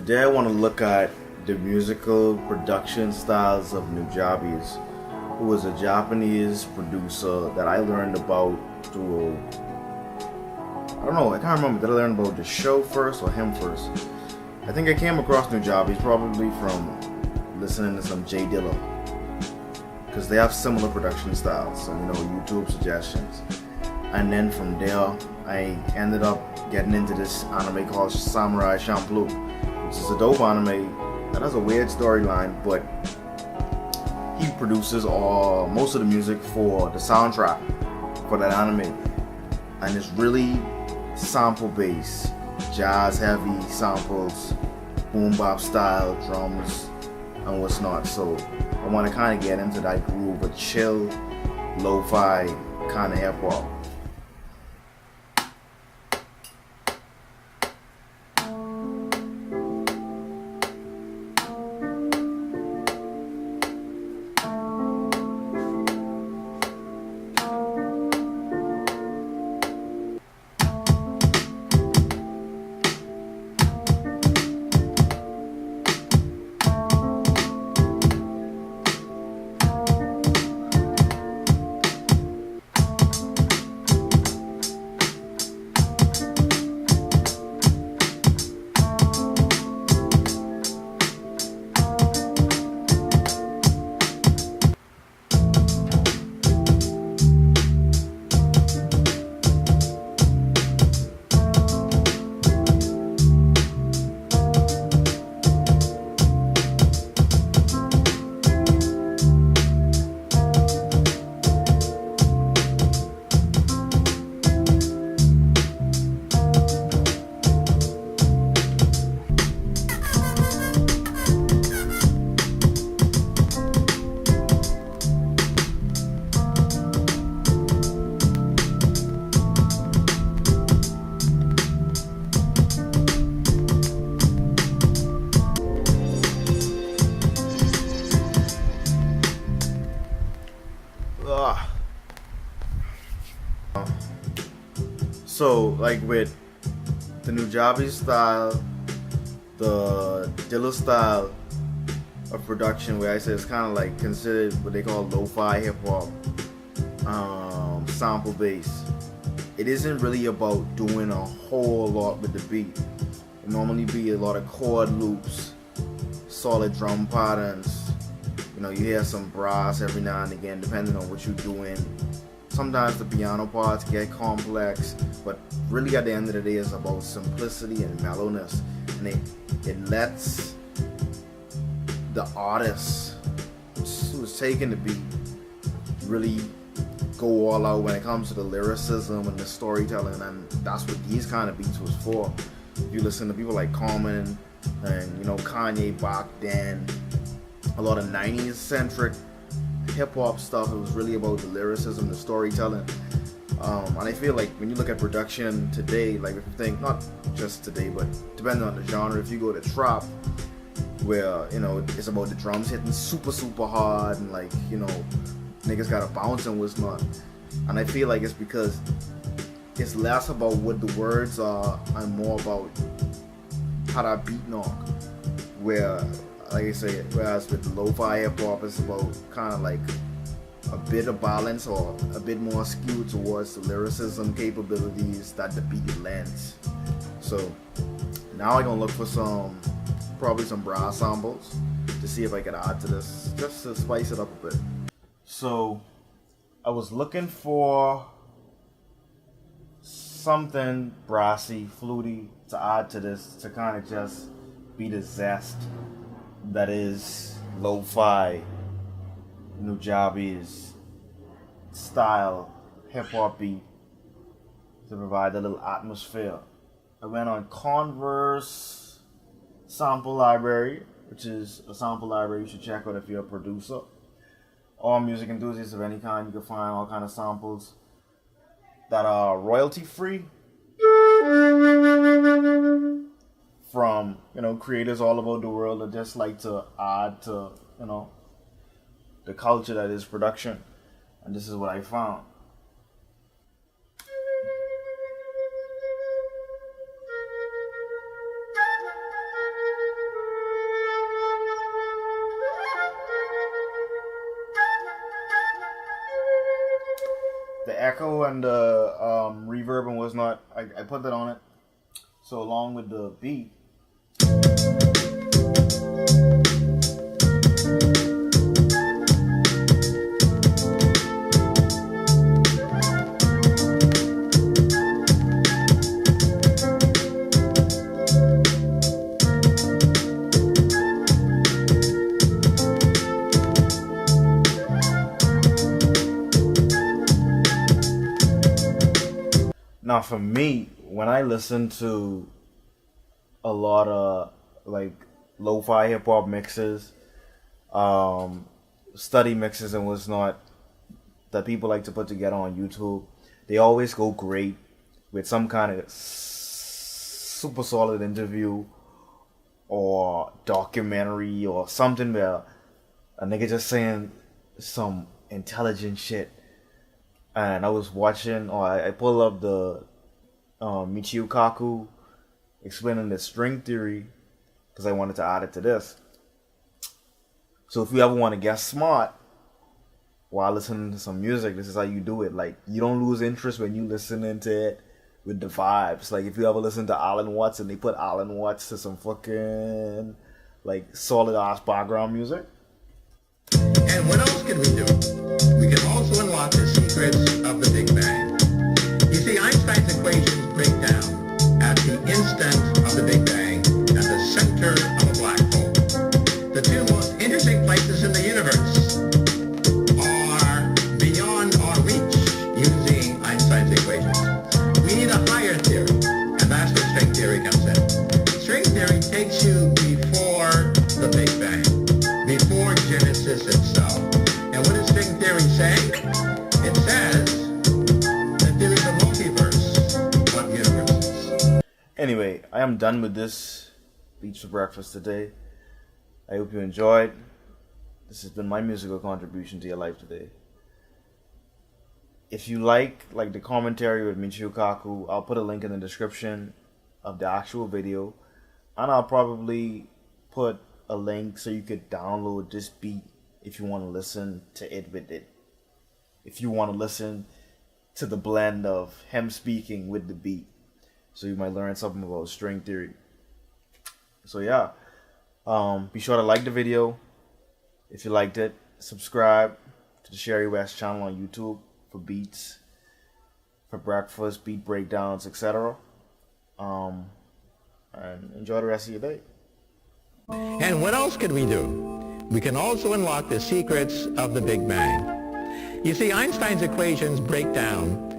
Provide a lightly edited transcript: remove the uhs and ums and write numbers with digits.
Today I want to look at the musical production styles of Nujabes, who was a Japanese producer that I learned about through, I don't know, I can't remember, did I learn about the show first or him first? I think I came across Nujabes probably from listening to some J Dilla, because they have similar production styles and YouTube suggestions. And then from there I ended up getting into this anime called Samurai Champloo, which is a dope anime that has a weird storyline, but he produces most of the music for the soundtrack for that anime, and it's really sample based, jazz heavy samples, boom bap style drums and what's not. So I want to kind of get into that groove of chill, lo-fi kind of hip hop. So, like with the Nujabes style, the Dilla style of production, where I say it's kind of like considered what they call lo-fi hip hop, sample bass. It isn't really about doing a whole lot with the beat. It normally be a lot of chord loops, solid drum patterns. You hear some brass every now and again, depending on what you're doing. Sometimes the piano parts get complex, but really at the end of the day it's about simplicity and mellowness, and it lets the artist who's taking the beat really go all out when it comes to the lyricism and the storytelling, and that's what these kind of beats was for. If you listen to people like Common and Kanye back then, a lot of 90s centric hip-hop stuff, it was really about the lyricism, the storytelling, and I feel like when you look at production today, like if you think, not just today but depending on the genre, if you go to trap, where it's about the drums hitting super hard and niggas gotta bounce and what's not, and I feel like it's because it's less about what the words are and more about how that beat knock, where like I say, whereas with lo-fi hip-hop, it's about kind of like a bit of balance or a bit more skewed towards the lyricism capabilities that the beat lends. So now I'm gonna look for probably some brass samples to see if I can add to this, just to spice it up a bit. So I was looking for something brassy, fluty to add to this, to kind of just be the zest that is lo-fi Nujabes style hip-hop beat, to provide a little atmosphere. I went on Converse sample library, which is a sample library you should check out if you're a producer or music enthusiast of any kind. You can find all kind of samples that are royalty free from creators all over the world that just like to add to the culture that is production, and this is what I found. the echo and the reverb and was not. I put that on it. So along with the beat. Now, for me, when I listen to a lot of like lo-fi hip hop mixes, study mixes and what's not that people like to put together on YouTube, they always go great with some kind of super solid interview or documentary or something where a nigga just saying some intelligent shit. And I was watching, or I pulled up the Michio Kaku explaining the string theory because I wanted to add it to this. So if you ever want to get smart while listening to some music, this is how you do it. Like, you don't lose interest when you listening to it with the vibes. Like, if you ever listen to Alan Watts and they put Alan Watts to some fucking like solid ass background music. And what else can we do? We can also unlock the secrets of the Big Bang. You see, Einstein's equations break down at the instant of the Big Bang at the center of a black hole. The two most interesting places in the universe are beyond our reach using Einstein's equations. We need a higher theory, and that's where string theory comes in. String theory takes you before the Big Bang, before Genesis itself. And what does string theory say? It says that there is a multiverse of universes. Anyway, I am done with this Beats for Breakfast today. I hope you enjoyed. This has been my musical contribution to your life today. If you like the commentary with Michio Kaku, I'll put a link in the description of the actual video. And I'll probably put a link so you could download this beat if you want to listen to it with it. If you want to listen to the blend of him speaking with the beat. So you might learn something about string theory. So yeah. Be sure to like the video. If you liked it, subscribe to the SherríWest channel on YouTube for beats, for breakfast, beat breakdowns, etc. And enjoy the rest of your day. And what else can we do? We can also unlock the secrets of the Big Bang. You see, Einstein's equations break down